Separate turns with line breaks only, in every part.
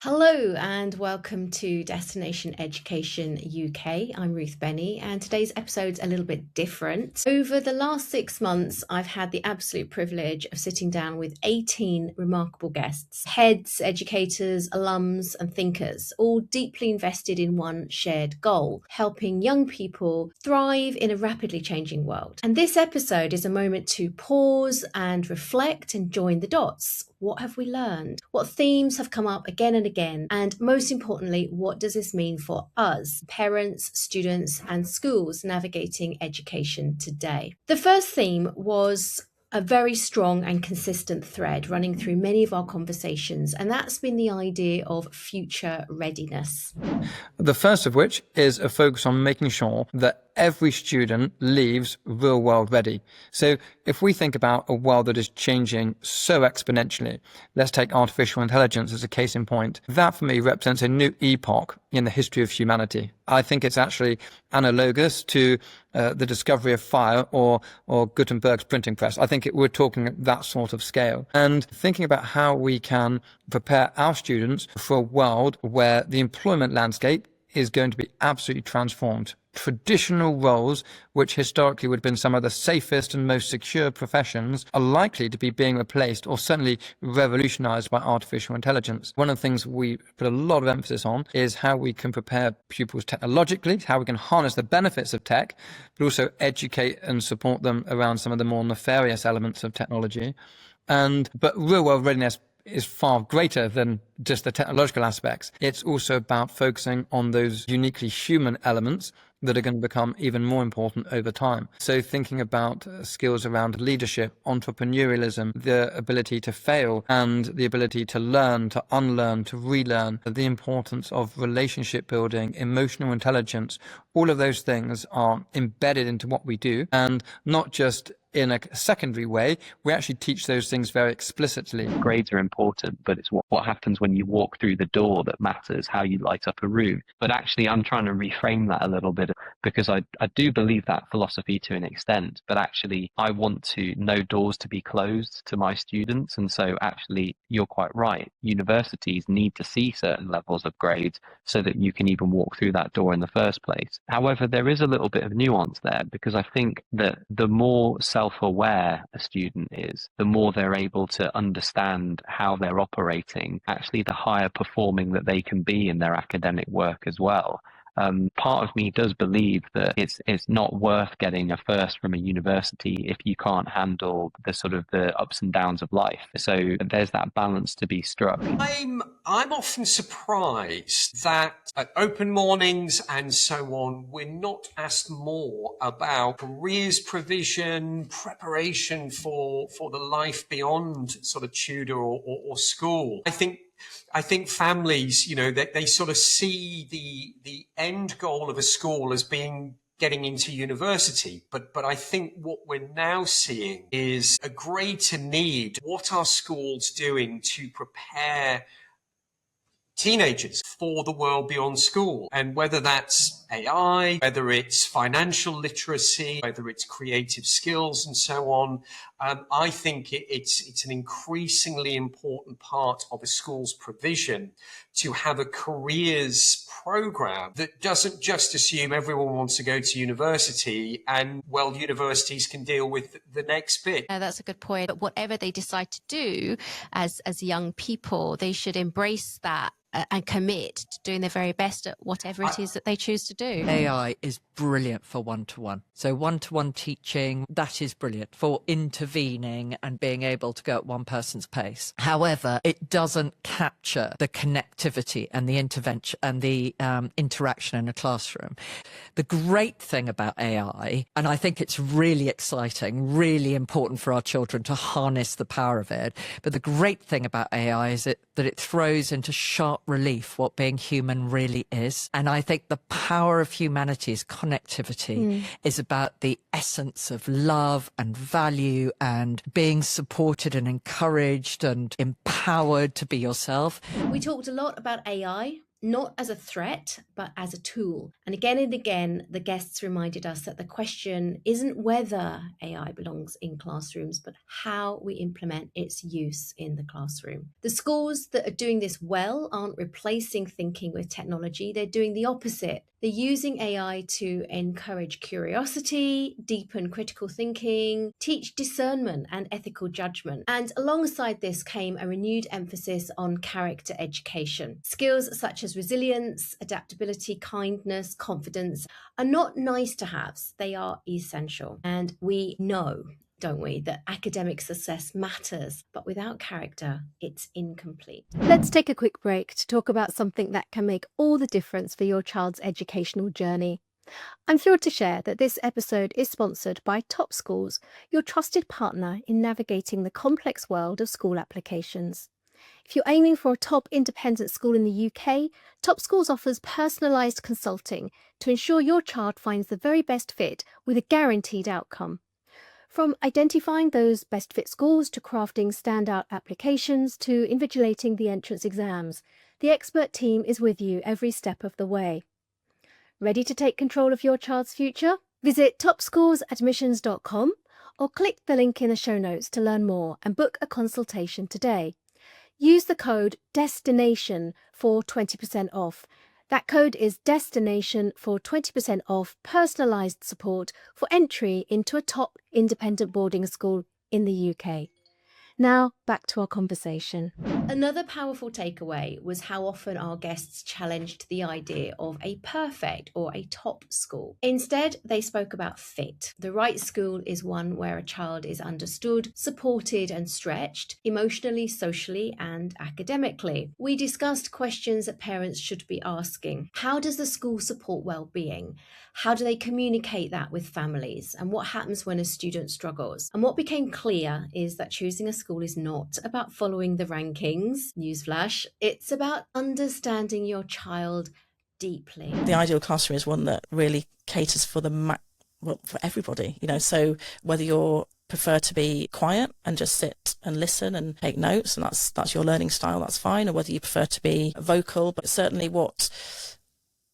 Hello and welcome to Destination Education UK. I'm Ruth Benny and today's episode's a little bit different. Over the last 6 months, I've had the absolute privilege of sitting down with 18 remarkable guests, heads, educators, alums and thinkers, all deeply invested in one shared goal, helping young people thrive in a rapidly changing world. And this episode is a moment to pause and reflect and join the dots. What have we learned? What themes have come up again and again? And most importantly, what does this mean for us, parents, students, and schools navigating education today? The first theme was a very strong and consistent thread running through many of our conversations, and that's been the idea of future readiness.
The first of which is a focus on making sure that every student leaves real world ready. So if we think about a world that is changing so exponentially, let's take artificial intelligence as a case in point. That for me represents a new epoch in the history of humanity. I think it's actually analogous to the discovery of fire or Gutenberg's printing press. I think we're talking at that sort of scale. And thinking about how we can prepare our students for a world where the employment landscape is going to be absolutely transformed. Traditional roles, which historically would have been some of the safest and most secure professions, are likely to be being replaced or certainly revolutionized by artificial intelligence. One of the things we put a lot of emphasis on is how we can prepare pupils technologically, how we can harness the benefits of tech, but also educate and support them around some of the more nefarious elements of technology. But real world readiness is far greater than just the technological aspects. It's also about focusing on those uniquely human elements that are going to become even more important over time. So thinking about skills around leadership, entrepreneurialism, the ability to fail and the ability to learn, to unlearn, to relearn, the importance of relationship building, emotional intelligence, all of those things are embedded into what we do, and not just in a secondary way. We actually teach those things very explicitly.
Grades are important, but it's what happens when you walk through the door that matters, how you light up a room. But actually, I'm trying to reframe that a little bit, because I do believe that philosophy to an extent, but actually I want no doors to be closed to my students. And so actually, you're quite right. Universities need to see certain levels of grades so that you can even walk through that door in the first place. However, there is a little bit of nuance there, because I think that the more self-aware a student is, the more they're able to understand how they're operating, actually the higher performing that they can be in their academic work as well. Part of me does believe that it's not worth getting a first from a university if you can't handle the ups and downs of life. So there's that balance to be struck.
I'm often surprised that at open mornings and so on, we're not asked more about careers provision, preparation for the life beyond sort of tutor or school. I think families, they sort of see the end goal of a school as being getting into university. But I think what we're now seeing is a greater need. What are schools doing to prepare teenagers for the world beyond school? And whether that's AI, whether it's financial literacy, whether it's creative skills and so on, I think it's an increasingly important part of a school's provision to have a careers program that doesn't just assume everyone wants to go to university and, well, universities can deal with the next bit.
That's a good point. But whatever they decide to do as young people, they should embrace that and commit to doing their very best at whatever it is that they choose to do.
AI is brilliant for one-to-one. So one-to-one teaching, that is brilliant for intervening and being able to go at one person's pace. However, it doesn't capture the connectivity and the intervention and the interaction in a classroom. The great thing about AI, and I think it's really exciting, really important for our children to harness the power of it, but the great thing about AI is that it throws into sharp relief what being human really is. And I think the power of humanity's connectivity is about the essence of love and value and being supported and encouraged and empowered to be yourself.
We talked a lot about AI not as a threat, but as a tool. And again, the guests reminded us that the question isn't whether AI belongs in classrooms, but how we implement its use in the classroom. The schools that are doing this well aren't replacing thinking with technology, they're doing the opposite. They're using AI to encourage curiosity, deepen critical thinking, teach discernment and ethical judgment. And alongside this came a renewed emphasis on character education. Skills such as resilience, adaptability, kindness, confidence are not nice to haves, they are essential. And we know, don't we, that academic success matters, but without character, it's incomplete.
Let's take a quick break to talk about something that can make all the difference for your child's educational journey. I'm thrilled to share that this episode is sponsored by Top Schools, your trusted partner in navigating the complex world of school applications. If you're aiming for a top independent school in the UK, Top Schools offers personalised consulting to ensure your child finds the very best fit with a guaranteed outcome. From identifying those best fit schools to crafting standout applications to invigilating the entrance exams, the expert team is with you every step of the way. Ready to take control of your child's future? Visit topschoolsadmissions.com or click the link in the show notes to learn more and book a consultation today. Use the code DESTINATION for 20% off. That code is DESTINATION for 20% off personalised support for entry into a top independent boarding school in the UK. Now, back to our conversation.
Another powerful takeaway was how often our guests challenged the idea of a perfect or a top school. Instead, they spoke about fit. The right school is one where a child is understood, supported and stretched, emotionally, socially and academically. We discussed questions that parents should be asking. How does the school support well-being? How do they communicate that with families? And what happens when a student struggles? And what became clear is that choosing a school is not about following the rankings, newsflash, it's about understanding your child deeply.
The ideal classroom is one that really caters for for everybody, so whether you're prefer to be quiet and just sit and listen and take notes, and that's your learning style, that's fine, or whether you prefer to be vocal, but certainly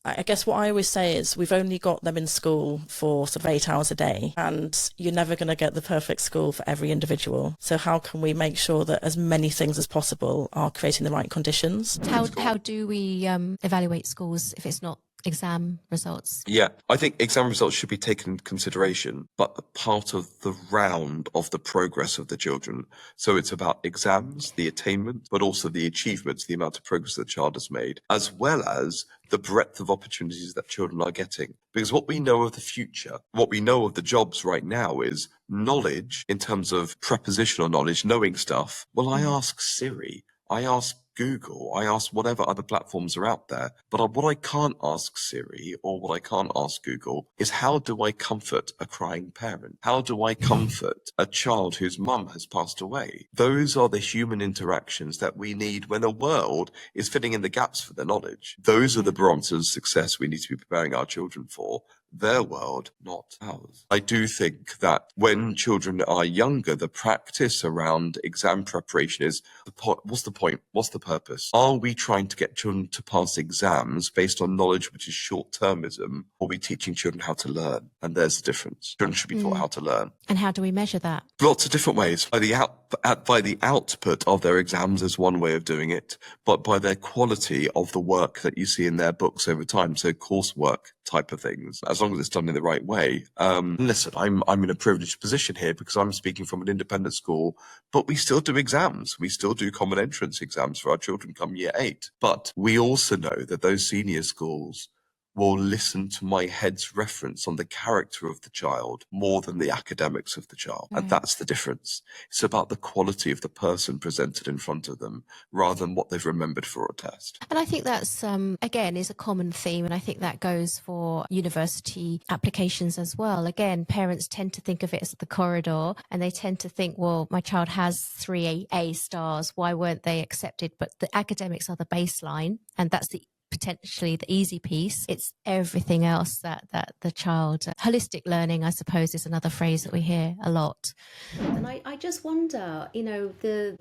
I guess what I always say is we've only got them in school for sort of 8 hours a day, and you're never going to get the perfect school for every individual. So how can we make sure that as many things as possible are creating the right conditions?
How do we evaluate schools if it's not exam results?
Yeah, I think exam results should be taken into consideration, but a part of the round of the progress of the children. So it's about exams, the attainment, but also the achievements, the amount of progress that the child has made, as well as the breadth of opportunities that children are getting. Because what we know of the future, what we know of the jobs right now is knowledge in terms of prepositional knowledge, knowing stuff. Well, I ask Siri, I ask Google, I ask whatever other platforms are out there. But what I can't ask Siri or what I can't ask Google is how do I comfort a crying parent? How do I comfort a child whose mum has passed away? Those are the human interactions that we need when the world is filling in the gaps for the knowledge. Those are the barometers of success we need to be preparing our children for. Their world, not ours. I do think that when children are younger, the practice around exam preparation is what's the point? What's the purpose? Are we trying to get children to pass exams based on knowledge which is short-termism, or are we teaching children how to learn? And there's the difference. Children should be taught how to learn.
And how do we measure that?
Lots of different ways. By the output of their exams is one way of doing it, but by their quality of the work that you see in their books over time, so coursework type of things, as long as it's done in the right way. Listen, I'm in a privileged position here because I'm speaking from an independent school, but we still do exams. We still do common entrance exams for our children come year 8. But we also know that those senior schools will listen to my head's reference on the character of the child more than the academics of the child. And that's the difference. It's about the quality of the person presented in front of them rather than what they've remembered for a test.
And I think that's, again, is a common theme. And I think that goes for university applications as well. Again, parents tend to think of it as the corridor, and they tend to think, well, my child has 3 A stars. Why weren't they accepted? But the academics are the baseline, and that's potentially the easy piece. It's everything else that the child, holistic learning, I suppose, is another phrase that we hear a lot.
And I just wonder,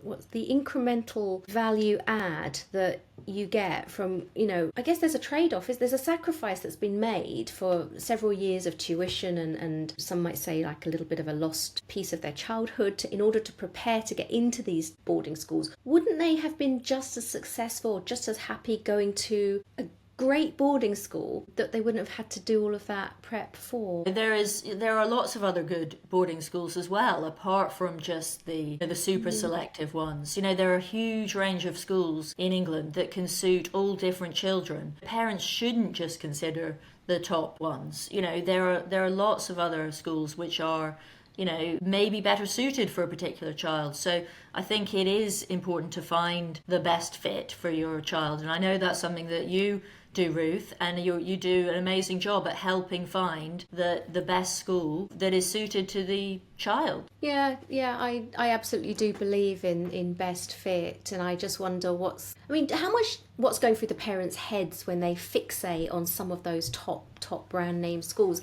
what's the incremental value add that you get from, I guess there's a trade-off, there's a sacrifice that's been made for several years of tuition and some might say like a little bit of a lost piece of their childhood in order to prepare to get into these boarding schools. Wouldn't they have been just as successful, just as happy going to a great boarding school that they wouldn't have had to do all of that prep for?
There are lots of other good boarding schools as well, apart from just the super selective ones. There are a huge range of schools in England that can suit all different children. Parents shouldn't just consider the top ones. There are lots of other schools which are maybe better suited for a particular child. So I think it is important to find the best fit for your child. And I know that's something that you do, Ruth, and you do an amazing job at helping find the best school that is suited to the child.
Yeah, I absolutely do believe in best fit, and I just wonder what's going through the parents' heads when they fixate on some of those top brand name schools.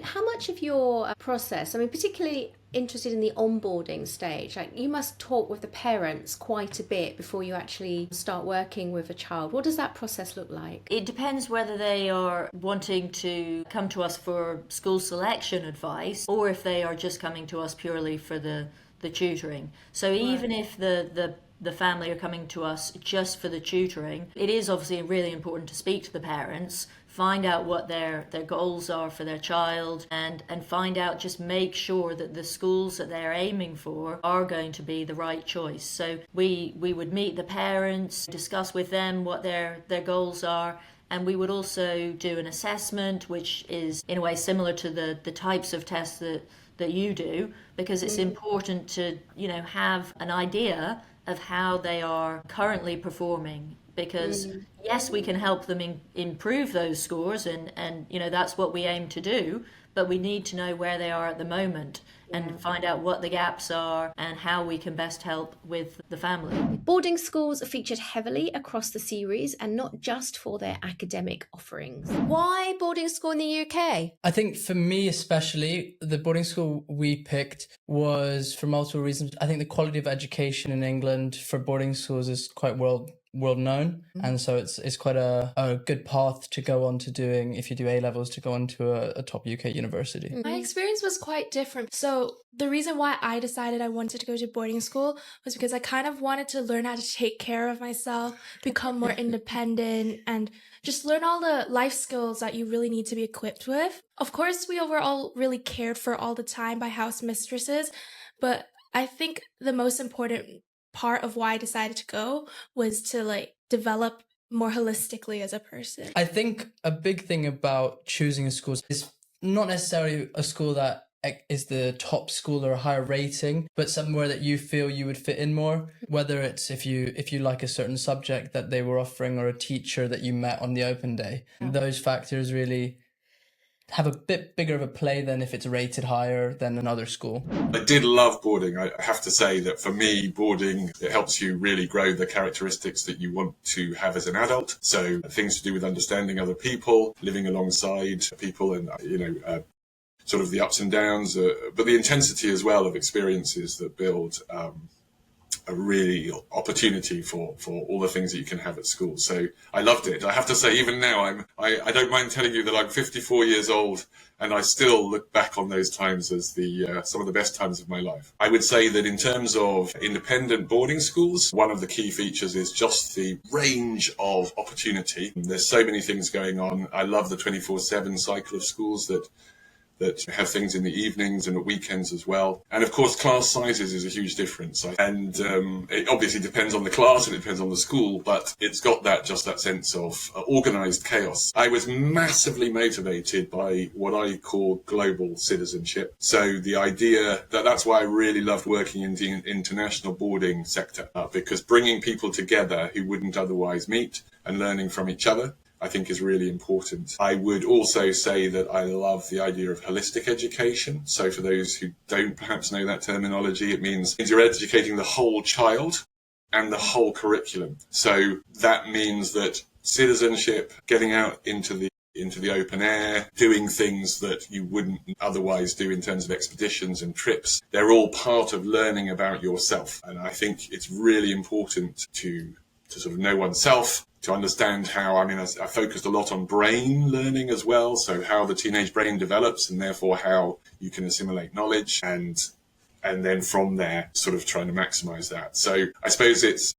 How much of your process, particularly interested in the onboarding stage, like you must talk with the parents quite a bit before you actually start working with a child. What does that process look like?
It depends whether they are wanting to come to us for school selection advice or if they are just coming to us purely for the tutoring. So even if the family are coming to us just for the tutoring, it is obviously really important to speak to the parents, find out what their goals are for their child, and find out, just make sure that the schools that they're aiming for are going to be the right choice. So we would meet the parents, discuss with them what their goals are, and we would also do an assessment, which is in a way similar to the types of tests that you do, because it's important to have an idea of how they are currently performing, because yes, we can help them improve those scores, and that's what we aim to do, but we need to know where they are at the moment and find out what the gaps are and how we can best help with the family.
Boarding schools are featured heavily across the series, and not just for their academic offerings. Why boarding school in the UK?
I think for me especially, the boarding school we picked was for multiple reasons. I think the quality of education in England for boarding schools is quite world known, and so it's quite a good path to go on to doing, if you do A-levels, to go on to a top UK university.
My experience was quite different. So the reason why I decided I wanted to go to boarding school was because I kind of wanted to learn how to take care of myself, become more independent, and just learn all the life skills that you really need to be equipped with. Of course, we were all really cared for all the time by house mistresses, but I think the most important part of why I decided to go was to develop more holistically as a person.
I think a big thing about choosing a school is not necessarily a school that is the top school or a higher rating, but somewhere that you feel you would fit in more, whether it's if you like a certain subject that they were offering, or a teacher that you met on the open day. Those factors really have a bit bigger of a play than if it's rated higher than another school.
I did love boarding. I have to say that for me, boarding, it helps you really grow the characteristics that you want to have as an adult. So things to do with understanding other people, living alongside people, and sort of the ups and downs, but the intensity as well of experiences that build a really opportunity for all the things that you can have at school. So I loved it. I have to say, even now, I don't mind telling you that I'm 54 years old, and I still look back on those times as some of the best times of my life. I would say that in terms of independent boarding schools, one of the key features is just the range of opportunity. There's so many things going on. I love the 24/7 cycle of schools that have things in the evenings and at weekends as well. And of course, class sizes is a huge difference. And it obviously depends on the class and it depends on the school, but it's got that sense of organised chaos. I was massively motivated by what I call global citizenship. So the idea that's why I really loved working in the international boarding sector, because bringing people together who wouldn't otherwise meet and learning from each other, I think is really important. I would also say that I love the idea of holistic education. So for those who don't perhaps know that terminology, it means you're educating the whole child and the whole curriculum. So that means that citizenship, getting out into the open air, doing things that you wouldn't otherwise do in terms of expeditions and trips, they're all part of learning about yourself. And I think it's really important to sort of know oneself to understand how, I focused a lot on brain learning as well, so how the teenage brain develops and therefore how you can assimilate knowledge, and then from there sort of trying to maximize that. So I suppose it's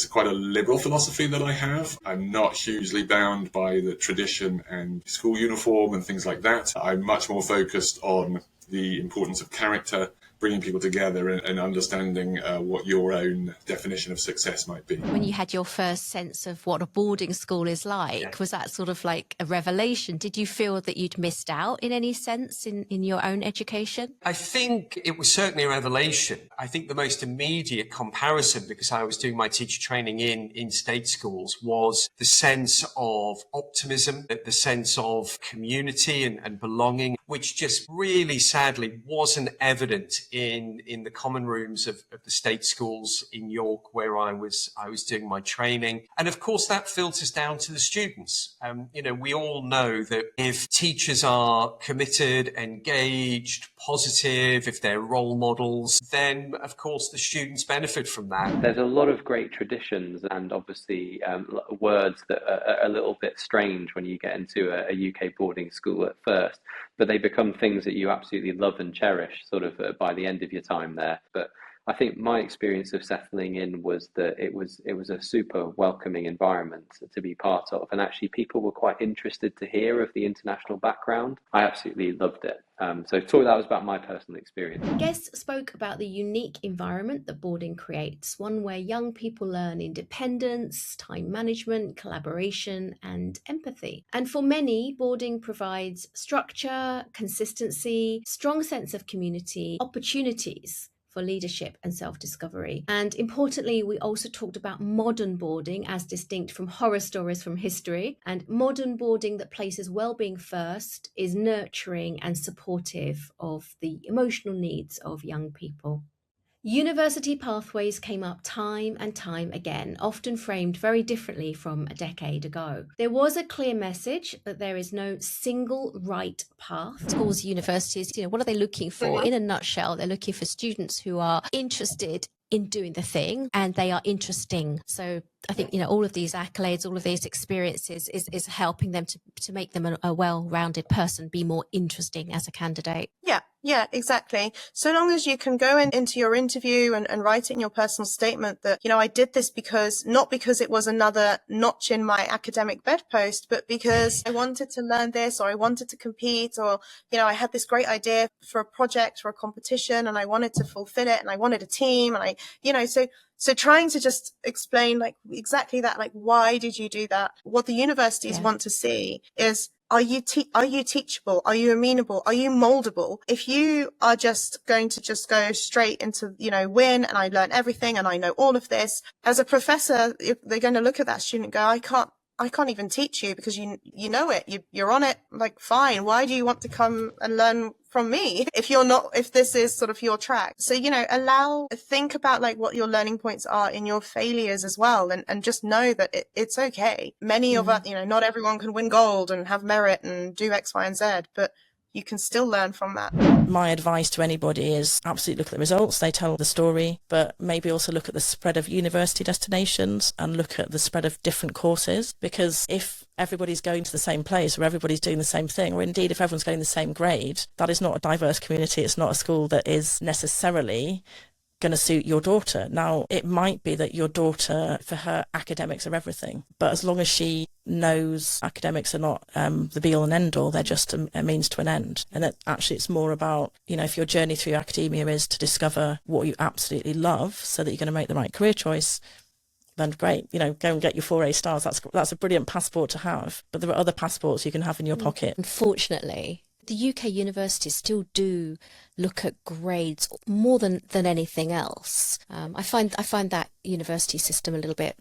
quite a liberal philosophy that I have. I'm not hugely bound by the tradition and school uniform and things like that. I'm much more focused on the importance of character, bringing people together and understanding what your own definition of success might be.
When you had your first sense of what a boarding school is like, was that sort of like a revelation? Did you feel that you'd missed out in any sense in your own education?
I think it was certainly a revelation. I think the most immediate comparison, because I was doing my teacher training in state schools, was the sense of optimism, the sense of community and belonging, which just really sadly wasn't evident in the common rooms of the state schools in York, where I was doing my training. And of course, that filters down to the students. We all know that if teachers are committed, engaged, positive, if they're role models, then of course the students benefit from that.
There's a lot of great traditions and obviously words that are a little bit strange when you get into a UK boarding school at first, but they become things that you absolutely love and cherish sort of by the end of your time there. But I think my experience of settling in was that it was a super welcoming environment to be part of, and actually people were quite interested to hear of the international background. I absolutely loved it. So that was about my personal experience.
Guests spoke about the unique environment that boarding creates, one where young people learn independence, time management, collaboration, and empathy. And for many, boarding provides structure, consistency, strong sense of community, opportunities for leadership and self-discovery. And importantly, we also talked about modern boarding as distinct from horror stories from history. And modern boarding that places well-being first is nurturing and supportive of the emotional needs of young people. University pathways came up time and time again, often framed very differently from a decade ago. There was a clear message that there is no single right path.
Schools, universities, what are they looking for? In a nutshell, they're looking for students who are interested in doing the thing and they are interesting. So I think, all of these accolades, all of these experiences is helping them to make them a well-rounded person, be more interesting as a candidate.
Yeah, exactly. So long as you can go into your interview and write it in your personal statement that, I did this not because it was another notch in my academic bedpost, but because I wanted to learn this, or I wanted to compete, or, I had this great idea for a project or a competition and I wanted to fulfill it and I wanted a team and so trying to just explain exactly that, why did you do that? What the universities want to see is, are you teachable? Are you amenable? Are you moldable? If you are just going to go straight into, win and I learn everything and I know all of this, as a professor, they're going to look at that student and go, I can't even teach you because you know it. You're on it. Fine. Why do you want to come and learn from me if this is sort of your track? So, think about what your learning points are in your failures as well. And just know that it's okay. Many of us, not everyone can win gold and have merit and do X, Y, and Z, but you can still learn from that.
My advice to anybody is absolutely look at the results. They tell the story, but maybe also look at the spread of university destinations and look at the spread of different courses. Because if everybody's going to the same place or everybody's doing the same thing, or indeed if everyone's going the same grade, that is not a diverse community. It's not a school that is necessarily going to suit your daughter. Now, it might be that your daughter, for her, academics are everything, but as long as she knows academics are not the be-all and end-all, they're just a means to an end. And that actually it's more about, if your journey through academia is to discover what you absolutely love so that you're going to make the right career choice, then great, go and get your 4 A stars. That's a brilliant passport to have, but there are other passports you can have in your pocket.
Unfortunately, the UK universities still do look at grades more than anything else. I find that university system a little bit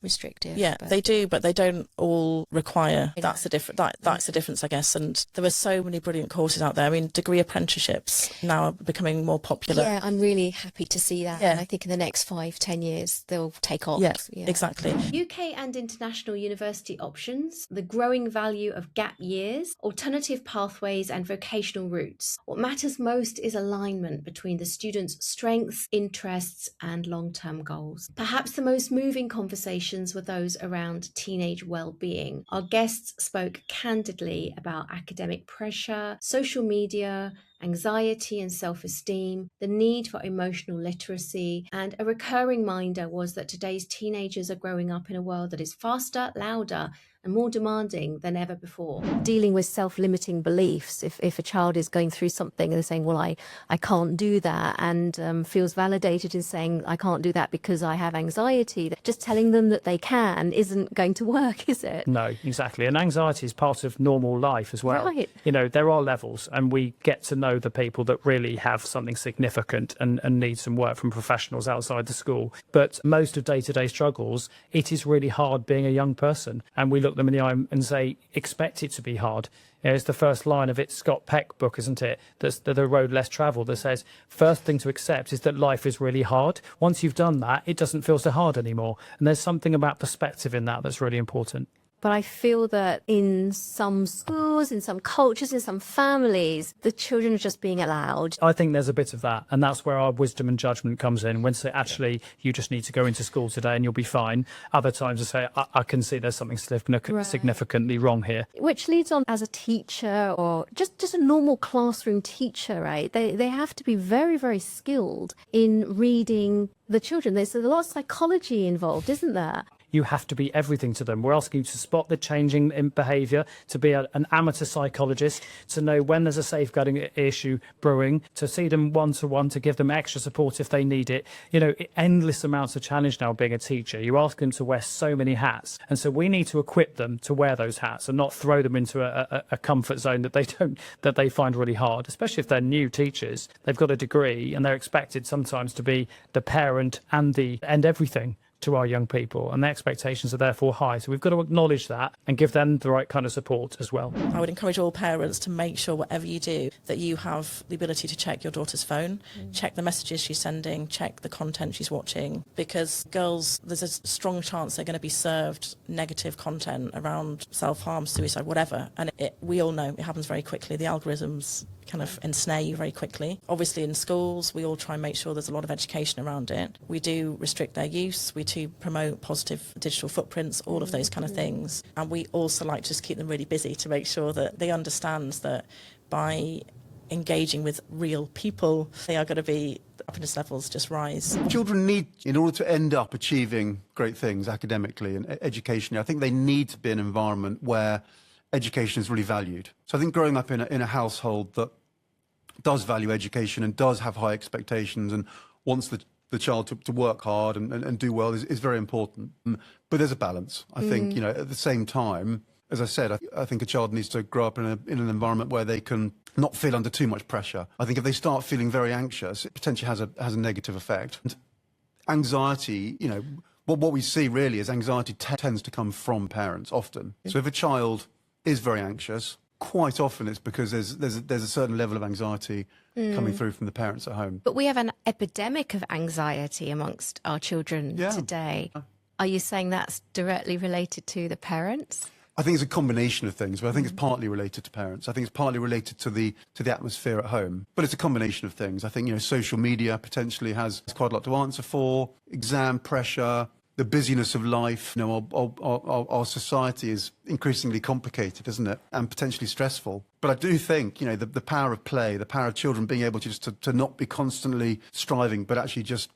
restrictive.
Yeah, they do, but they don't all require. That's the difference, I guess. And there are so many brilliant courses out there. I mean, degree apprenticeships now are becoming more popular.
Yeah, I'm really happy to see that.
Yeah.
And I think in the next 5-10 years they'll take off.
Yeah, exactly.
UK and international university options, the growing value of gap years, alternative pathways and vocational routes. What matters most is alignment between the students' strengths, interests and long-term goals. Perhaps the most moving conversation conversations were those around teenage well-being. Our guests spoke candidly about academic pressure, social media, anxiety and self-esteem, the need for emotional literacy, and a recurring reminder was that today's teenagers are growing up in a world that is faster, louder, and more demanding than ever before.
Dealing with self-limiting beliefs, if a child is going through something and they're saying, well, I can't do that, and feels validated in saying, I can't do that because I have anxiety, just telling them that they can isn't going to work, is it?
No, exactly. And anxiety is part of normal life as well.
Right.
You know, there are levels, and we get to know the people that really have something significant and need some work from professionals outside the school. But most of day-to-day struggles, it is really hard being a young person. And we look them in the eye and say, expect it to be hard. You know, it's the first line of its Scott Peck book, isn't it? That's the road less travelled, that says, first thing to accept is that life is really hard. Once you've done that, it doesn't feel so hard anymore. And there's something about perspective in that that's really important.
But I feel that in some schools, in some cultures, in some families, the children are just being allowed.
I think there's a bit of that, and that's where our wisdom and judgment comes in. When say, actually, you just need to go into school today and you'll be fine. Other times I say, I can see there's something significantly wrong here.
Which leads on, as a teacher or just a normal classroom teacher, right? They have to be very, very skilled in reading the children. There's a lot of psychology involved, isn't there?
You have to be everything to them. We're asking you to spot the changing in behaviour, to be an amateur psychologist, to know when there's a safeguarding issue brewing, to see them one-to-one, to give them extra support if they need it. You know, endless amounts of challenge now being a teacher. You ask them to wear so many hats. And so we need to equip them to wear those hats and not throw them into a comfort zone that they find really hard, especially if they're new teachers. They've got a degree and they're expected sometimes to be the parent and everything to our young people, and their expectations are therefore high. So we've got to acknowledge that and give them the right kind of support as well.
I would encourage all parents to make sure whatever you do that you have the ability to check your daughter's phone, check the messages she's sending, check the content she's watching, because girls, there's a strong chance they're going to be served negative content around self-harm, suicide, whatever, and we all know it happens very quickly. The algorithms kind of ensnare you very quickly. Obviously in schools we all try and make sure there's a lot of education around it. We do restrict their use, we do promote positive digital footprints, all of those kind of things, and we also like to just keep them really busy to make sure that they understand that by engaging with real people they are going to be, the happiness levels just rise.
Children need, in order to end up achieving great things academically and educationally, I think they need to be an environment where education is really valued. So I think growing up in a household that does value education and does have high expectations and wants the child to work hard and do well is very important. But there's a balance. I think, you know, at the same time, as I said, I think a child needs to grow up in an environment where they can not feel under too much pressure. I think if they start feeling very anxious, it potentially has a negative effect. And anxiety, you know, what we see really is anxiety tends to come from parents often. So if a child is very anxious, quite often it's because there's a certain level of anxiety coming through from the parents at home.
But we have an epidemic of anxiety amongst our children today. Are you saying that's directly related to the parents?
I think it's a combination of things, but I think it's partly related to parents. I think it's partly related to the atmosphere at home, but it's a combination of things. I think, you know, social media potentially has quite a lot to answer for, exam pressure, the busyness of life. You know, our society is increasingly complicated, isn't it? And potentially stressful. But I do think, you know, the power of play, the power of children being able to not be constantly striving, but actually just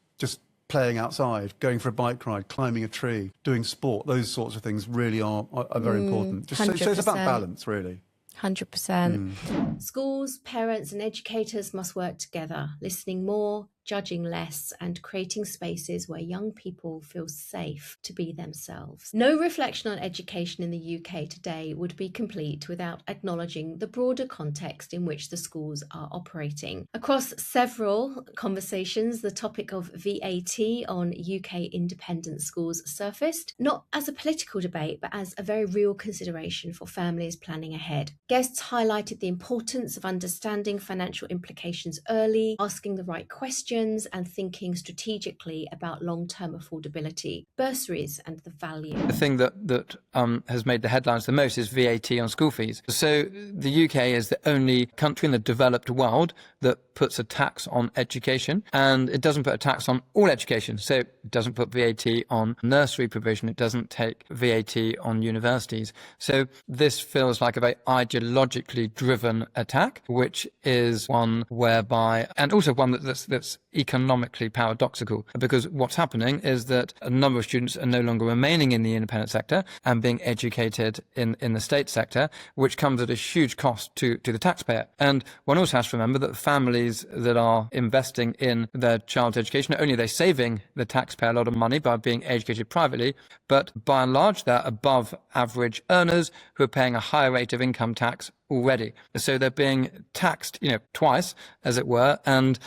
playing outside, going for a bike ride, climbing a tree, doing sport, those sorts of things really are very important. So it's about balance, really.
100%.
Schools, parents and educators must work together, listening more, judging less, and creating spaces where young people feel safe to be themselves. No reflection on education in the UK today would be complete without acknowledging the broader context in which the schools are operating. Across several conversations, the topic of VAT on UK independent schools surfaced, not as a political debate, but as a very real consideration for families planning ahead. Guests highlighted the importance of understanding financial implications early, asking the right questions, and thinking strategically about long-term affordability, bursaries and the value.
The thing that has made the headlines the most is VAT on school fees. So the UK is the only country in the developed world that puts a tax on education, and it doesn't put a tax on all education. So it doesn't put VAT on nursery provision. It doesn't take VAT on universities. So this feels like a very ideologically driven attack, which is one whereby, and also one that's economically paradoxical, because what's happening is that a number of students are no longer remaining in the independent sector and being educated in the state sector, which comes at a huge cost to the taxpayer. And one also has to remember that families that are investing in their child's education, not only are they saving the taxpayer a lot of money by being educated privately, but by and large they're above average earners who are paying a higher rate of income tax already. So they're being taxed, twice, as it were, and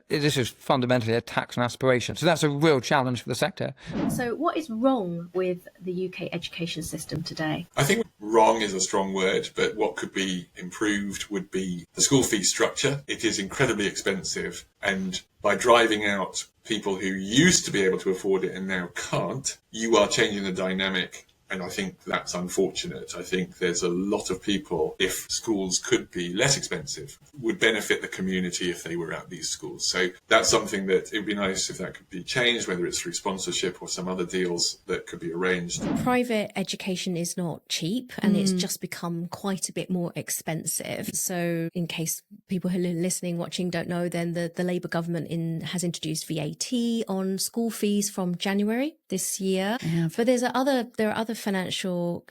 this is fundamentally a tax on aspiration. So that's a real challenge for the sector.
So what is wrong with the UK education system today?
I think wrong is a strong word, but what could be improved would be the school fee structure. It is incredibly expensive, and by driving out people who used to be able to afford it and now can't, you are changing the dynamic. And I think that's unfortunate. I think there's a lot of people, if schools could be less expensive, would benefit the community if they were at these schools. So that's something that it would be nice if that could be changed, whether it's through sponsorship or some other deals that could be arranged.
Private education is not cheap, and it's just become quite a bit more expensive. So in case people who are listening, watching don't know, then the Labour government has introduced VAT on school fees from January this year.
Yeah.
But there are other financial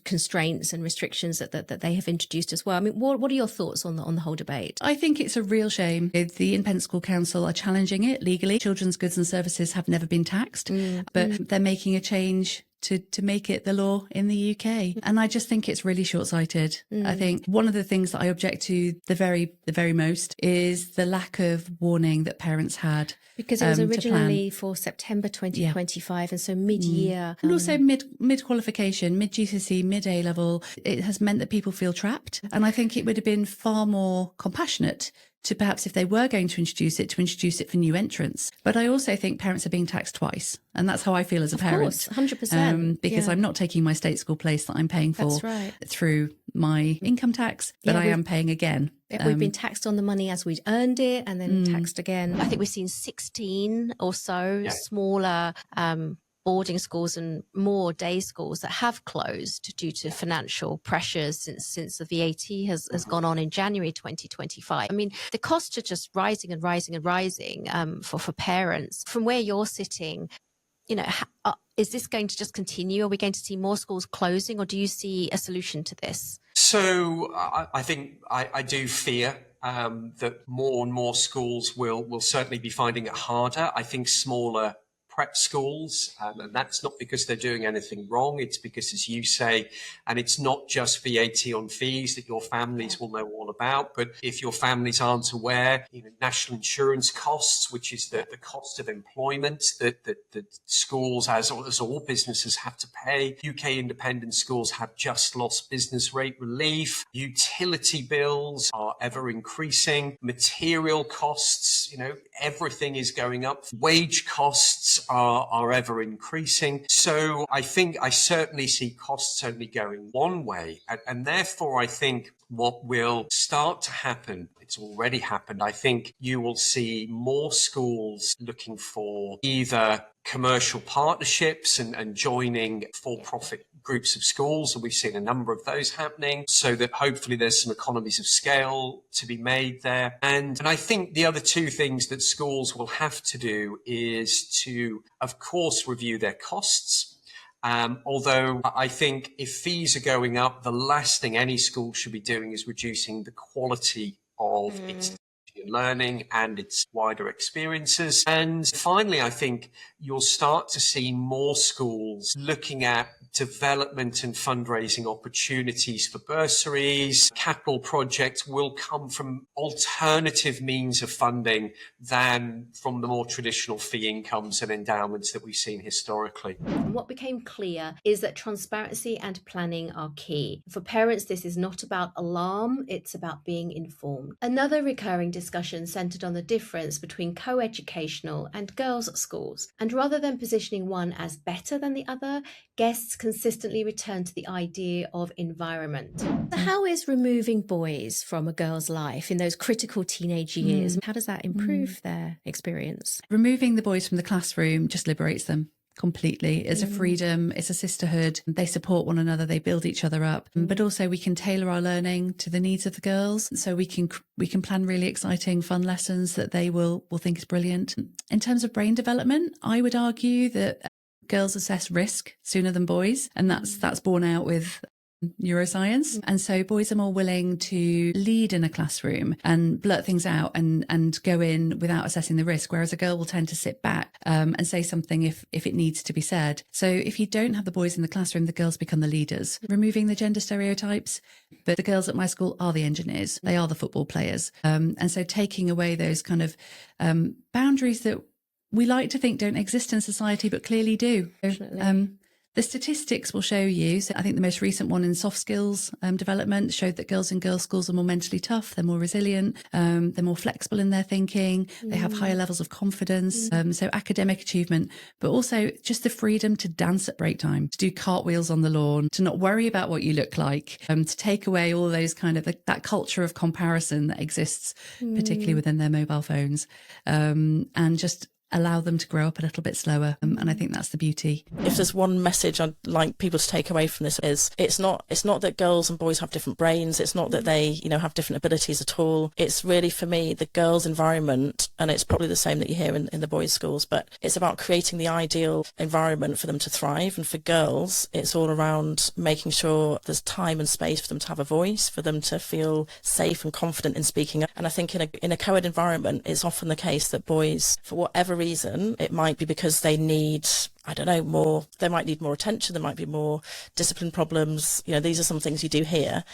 constraints and restrictions that they have introduced as well. I mean, what are your thoughts on the whole debate?
I think it's a real shame. The Independent School Council are challenging it legally. Children's goods and services have never been taxed, but they're making a change to make it the law in the UK. And I just think it's really short-sighted. I think one of the things that I object to the very most is the lack of warning that parents had.
Because it was originally for September 2025, and so mid-year.
And also mid-qualification, mid-GCSE, mid-A-level, it has meant that people feel trapped. And I think it would have been far more compassionate to perhaps, if they were going to introduce it for new entrants. But I also think parents are being taxed twice. And that's how I feel as a parent.
Of course, 100%.
Because I'm not taking my state school place that I'm paying for through my income tax, but I am paying again.
We've been taxed on the money as we'd earned it, and then taxed again. I think we've seen 16 or so smaller boarding schools and more day schools that have closed due to financial pressures since the VAT has gone on in January 2025. I mean, the costs are just rising and rising and rising for parents. From where you're sitting, is this going to just continue? Are we going to see more schools closing, or do you see a solution to this?
So I think I do fear that more and more schools will certainly be finding it harder. I think smaller prep schools, and that's not because they're doing anything wrong. It's because, as you say, and it's not just VAT on fees that your families will know all about, but if your families aren't aware, national insurance costs, which is the cost of employment that schools, as all businesses, have to pay. UK independent schools have just lost business rate relief. Utility bills are ever increasing. Material costs, everything is going up. Wage costs are ever increasing. So I think I certainly see costs only going one way. And therefore, I think what will start to happen, it's already happened, I think you will see more schools looking for either commercial partnerships and joining for-profit groups of schools, and we've seen a number of those happening, so that hopefully there's some economies of scale to be made there. And I think the other two things that schools will have to do is to, of course, review their costs. Although I think if fees are going up, the last thing any school should be doing is reducing the quality of its learning and its wider experiences. And finally, I think you'll start to see more schools looking at development and fundraising opportunities for bursaries. Capital projects will come from alternative means of funding than from the more traditional fee incomes and endowments that we've seen historically.
What became clear is that transparency and planning are key. For parents, this is not about alarm, it's about being informed. Another recurring discussion discussion centred on the difference between co-educational and girls' schools, and rather than positioning one as better than the other, guests consistently returned to the idea of environment.
So how is removing boys from a girl's life in those critical teenage years, how does that improve their experience?
Removing the boys from the classroom just liberates them completely. It's a freedom, it's a sisterhood. They support one another, they build each other up. But also we can tailor our learning to the needs of the girls. So we can plan really exciting, fun lessons that they will think is brilliant. In terms of brain development, I would argue that girls assess risk sooner than boys, and that's borne out with neuroscience. And so boys are more willing to lead in a classroom and blurt things out and go in without assessing the risk, whereas a girl will tend to sit back and say something if it needs to be said. So if you don't have the boys in the classroom, the girls become the leaders, removing the gender stereotypes. But the girls at my school are the engineers, they are the football players. And so taking away those kind of boundaries that we like to think don't exist in society, but clearly do. The statistics will show you, so I think the most recent one in soft skills development showed that girls in girls' schools are more mentally tough, they're more resilient, they're more flexible in their thinking, they have higher levels of confidence, so academic achievement, but also just the freedom to dance at break time, to do cartwheels on the lawn, to not worry about what you look like, to take away all those kind of, that culture of comparison that exists, particularly within their mobile phones, and just allow them to grow up a little bit slower. And I think that's the beauty.
If there's one message I'd like people to take away from this is it's not that girls and boys have different brains. It's not that they, have different abilities at all. It's really, for me, the girls' environment, and it's probably the same that you hear in the boys' schools, but it's about creating the ideal environment for them to thrive. And for girls, it's all around making sure there's time and space for them to have a voice, for them to feel safe and confident in speaking up. And I think in a co-ed environment, it's often the case that boys, for whatever reason, it might be because they need, I don't know, more, they might need more attention, there might be more discipline problems, these are some things you do hear,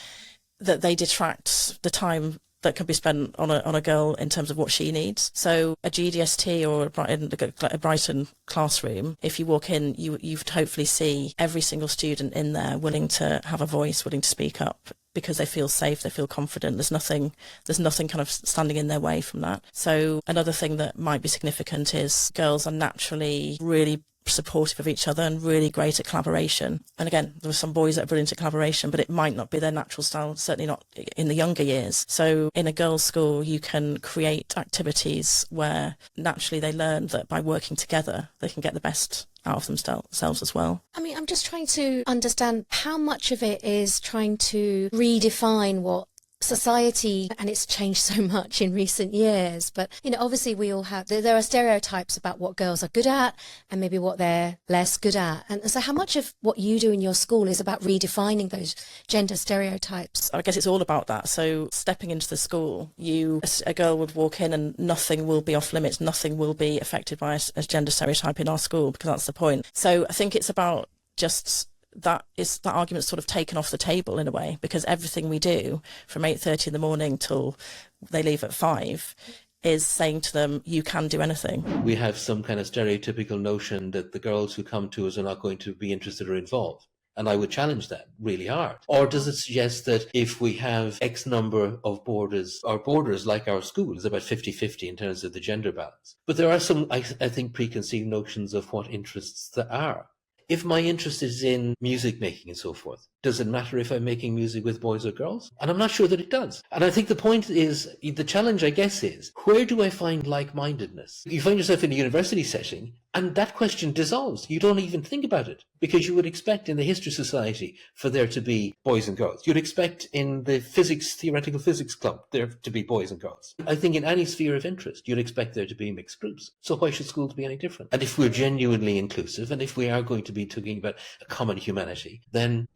that they detract the time that can be spent on a girl in terms of what she needs. So a GDST or a Brighton classroom, if you walk in, you would hopefully see every single student in there willing to have a voice, willing to speak up, because they feel safe, they feel confident. There's nothing kind of standing in their way from that. So another thing that might be significant is girls are naturally really supportive of each other and really great at collaboration. And again, there are some boys that are brilliant at collaboration, but it might not be their natural style, certainly not in the younger years. So in a girls' school, you can create activities where naturally they learn that by working together, they can get the best out of themselves as well.
I mean, I'm just trying to understand how much of it is trying to redefine what society, and it's changed so much in recent years, but obviously we all have, there are stereotypes about what girls are good at and maybe what they're less good at, and so how much of what you do in your school is about redefining those gender stereotypes?
I guess it's all about that. So stepping into the school, a girl would walk in and nothing will be off limits, nothing will be affected by a gender stereotype in our school, because that's the point. So I think it's about just that argument's sort of taken off the table in a way, because everything we do from 8:30 in the morning till they leave at 5 is saying to them, you can do anything.
We have some kind of stereotypical notion that the girls who come to us are not going to be interested or involved. And I would challenge that really hard. Or does it suggest that if we have X number of borders, our borders, like our school, is about 50-50 in terms of the gender balance? But there are some, I think, preconceived notions of what interests there are. If my interest is in music making and so forth, does it matter if I'm making music with boys or girls? And I'm not sure that it does. And I think the point is, the challenge, I guess, is where do I find like-mindedness? You find yourself in a university setting and that question dissolves. You don't even think about it, because you would expect in the history society for there to be boys and girls. You'd expect in the theoretical physics club there to be boys and girls. I think in any sphere of interest, you'd expect there to be mixed groups. So why should schools be any different? And if we're genuinely inclusive, and if we are going to be talking about a common humanity, then,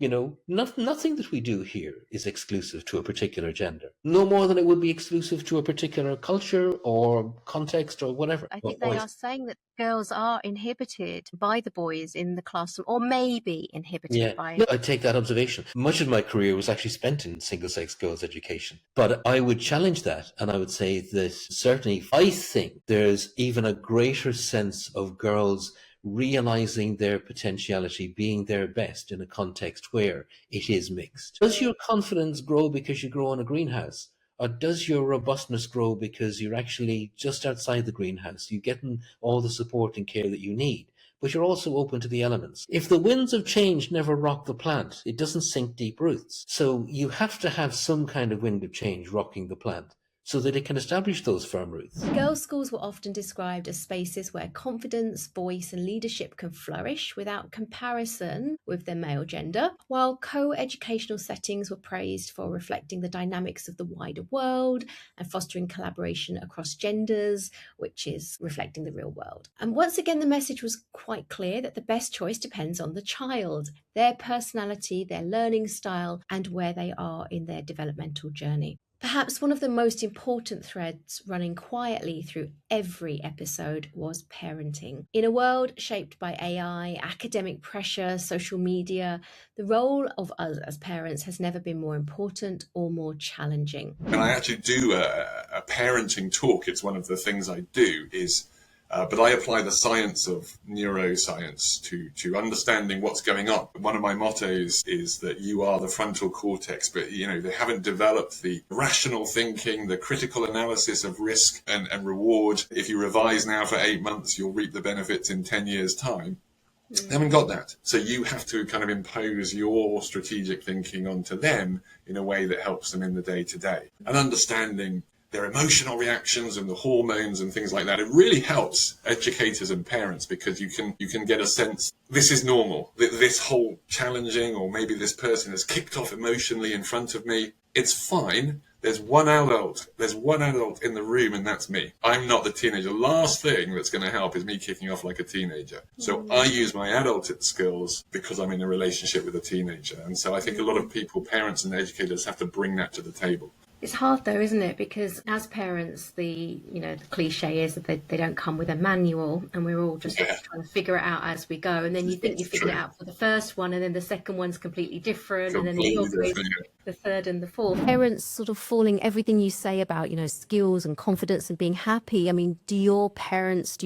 nothing that we do here is exclusive to a particular gender. No more than it would be exclusive to a particular culture or context or whatever.
I think they are saying that girls are inhibited by the boys in the classroom, or maybe inhibited by...
No, I take that observation. Much of my career was actually spent in single-sex girls' education. But I would challenge that, and I would say that certainly I think there's even a greater sense of girls realizing their potentiality, being their best in a context where it is mixed. Does your confidence grow because you grow in a greenhouse? Or does your robustness grow because you're actually just outside the greenhouse? You're getting all the support and care that you need, but you're also open to the elements. If the winds of change never rock the plant, it doesn't sink deep roots. So you have to have some kind of wind of change rocking the plant so that it can establish those firm roots.
Girls' schools were often described as spaces where confidence, voice, and leadership can flourish without comparison with their male gender, while co-educational settings were praised for reflecting the dynamics of the wider world and fostering collaboration across genders, which is reflecting the real world. And once again, the message was quite clear that the best choice depends on the child, their personality, their learning style, and where they are in their developmental journey. Perhaps one of the most important threads running quietly through every episode was parenting. In a world shaped by AI, academic pressure, social media, the role of us as parents has never been more important or more challenging.
And I actually do a parenting talk. It's one of the things I do but I apply the science of neuroscience to understanding what's going on. One of my mottos is that you are the frontal cortex, but they haven't developed the rational thinking, the critical analysis of risk and reward. If you revise now for 8 months, you'll reap the benefits in 10 years' time. They haven't got that. So you have to kind of impose your strategic thinking onto them in a way that helps them in the day-to-day. And understanding their emotional reactions and the hormones and things like that. It really helps educators and parents because you can get a sense, this is normal. This whole challenging, or maybe this person has kicked off emotionally in front of me. It's fine. There's one adult in the room, and that's me. I'm not the teenager. The last thing that's going to help is me kicking off like a teenager. So I use my adult skills because I'm in a relationship with a teenager. And so I think a lot of people, parents and educators, have to bring that to the table.
It's hard though, isn't it? Because as parents, the cliche is that they don't come with a manual, and we're all just trying to figure it out as we go. And then you think you figured it out for the first one, and then the second one's completely different, and then the third and the fourth.
Parents sort of falling everything you say about, skills and confidence and being happy. I mean, do you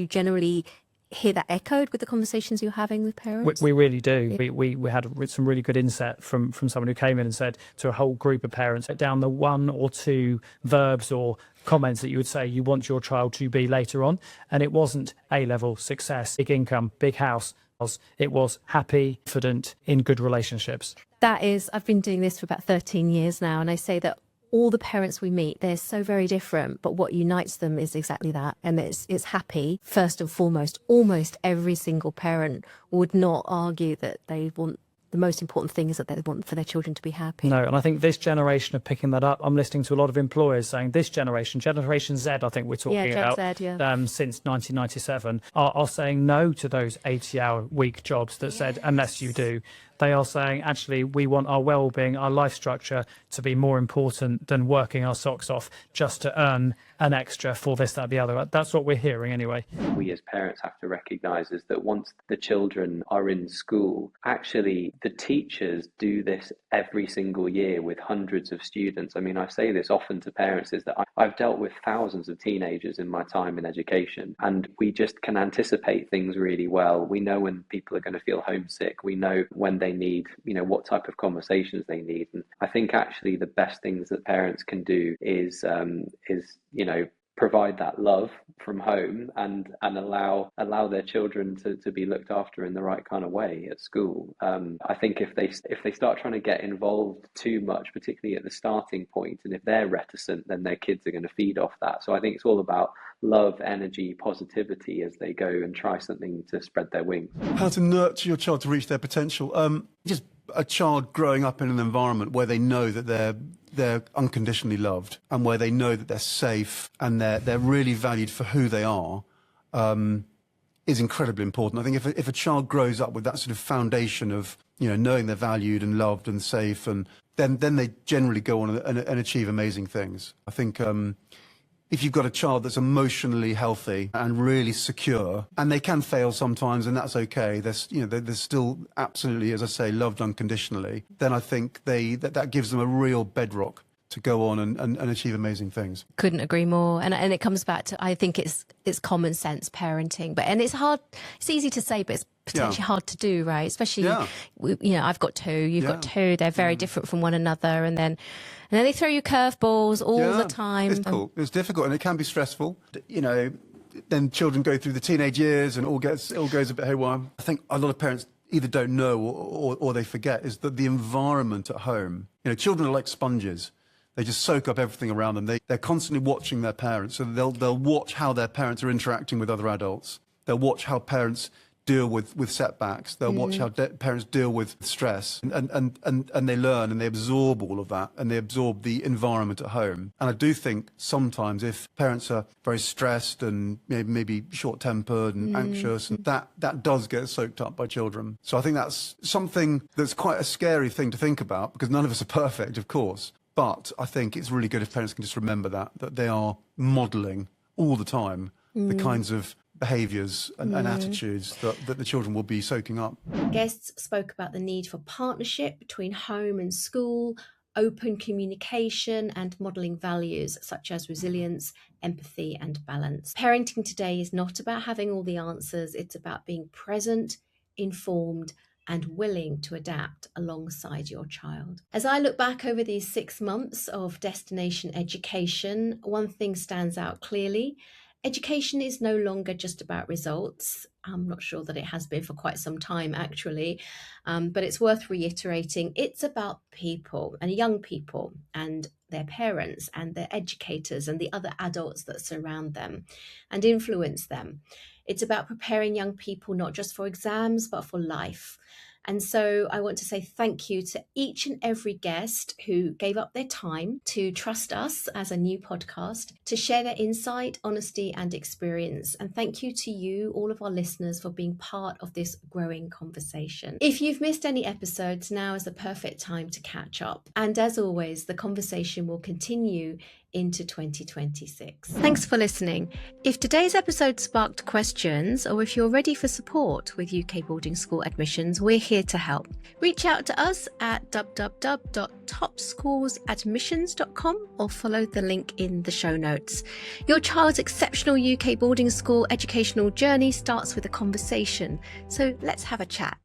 generally hear that echoed with the conversations you're having with parents?
We really do. We had some really good insight from someone who came in and said to a whole group of parents, down the 1 or 2 verbs or comments that you would say you want your child to be later on. And it wasn't A-level, success, big income, big house. It was happy, confident, in good relationships.
I've been doing this for about 13 years now, and I say that all the parents we meet, they're so very different, but what unites them is exactly that. And it's happy, first and foremost. Almost every single parent would not argue that they want, the most important thing is that they want for their children to be happy.
No, and I think this generation are picking that up. I'm listening to a lot of employers saying this Generation Z, I think we're talking about, since 1997, are saying no to those 80-hour week jobs that said, unless you do. They are saying, actually, we want our well-being, our life structure to be more important than working our socks off just to earn an extra for this, that, the other. That's what we're hearing anyway.
We as parents have to recognise is that once the children are in school, actually the teachers do this every single year with hundreds of students. I mean, I say this often to parents, is that I've dealt with thousands of teenagers in my time in education, and we just can anticipate things really well. We know when people are going to feel homesick. We know when they need, what type of conversations they need. And I think actually the best things that parents can do is provide that love from home and allow their children to be looked after in the right kind of way at school. I think if they start trying to get involved too much, particularly at the starting point, and if they're reticent, then their kids are going to feed off that. So I think it's all about love, energy, positivity as they go and try something to spread their wings.
How to nurture your child to reach their potential. Just a child growing up in an environment where they know that they're unconditionally loved, and where they know that they're safe and they're really valued for who they are, is incredibly important. I think if a child grows up with that sort of foundation of knowing they're valued and loved and safe, and then they generally go on and achieve amazing things. I think if you've got a child that's emotionally healthy and really secure, and they can fail sometimes, and that's okay, they're still absolutely, as I say, loved unconditionally, then I think that gives them a real bedrock to go on and achieve amazing things.
Couldn't agree more. And it comes back to, I think it's common sense parenting, and it's hard, it's easy to say, but it's potentially hard to do, right? Especially, I've got two, you've got two, they're very different from one another. And then they throw you curveballs all the time.
It's cool. It's difficult and it can be stressful. Then children go through the teenage years and it all goes a bit haywire. I think a lot of parents either don't know or they forget is that the environment at home, children are like sponges. They just soak up everything around them. They're constantly watching their parents. So they'll watch how their parents are interacting with other adults. They'll watch how parents deal with setbacks. They'll watch how parents deal with stress. And they learn and they absorb all of that. And they absorb the environment at home. And I do think sometimes if parents are very stressed and maybe short-tempered and anxious, and that does get soaked up by children. So I think that's something that's quite a scary thing to think about, because none of us are perfect, of course. But I think it's really good if parents can just remember that they are modelling all the time the kinds of behaviours and attitudes that the children will be soaking up.
Guests spoke about the need for partnership between home and school, open communication and modelling values such as resilience, empathy and balance. Parenting today is not about having all the answers, it's about being present, informed and willing to adapt alongside your child. As I look back over these 6 months of destination education, one thing stands out clearly. Education is no longer just about results. I'm not sure that it has been for quite some time, actually, but it's worth reiterating. It's about people and young people and their parents and their educators and the other adults that surround them and influence them. It's about preparing young people not just for exams, but for life. And so I want to say thank you to each and every guest who gave up their time to trust us as a new podcast, to share their insight, honesty and experience. And thank you to you, all of our listeners, for being part of this growing conversation. If you've missed any episodes, now is the perfect time to catch up. And as always, the conversation will continue into 2026. Thanks for listening. If today's episode sparked questions, or if you're ready for support with UK boarding school admissions, we're here to help. Reach out to us at www.topschoolsadmissions.com or follow the link in the show notes. Your child's exceptional UK boarding school educational journey starts with a conversation, so let's have a chat.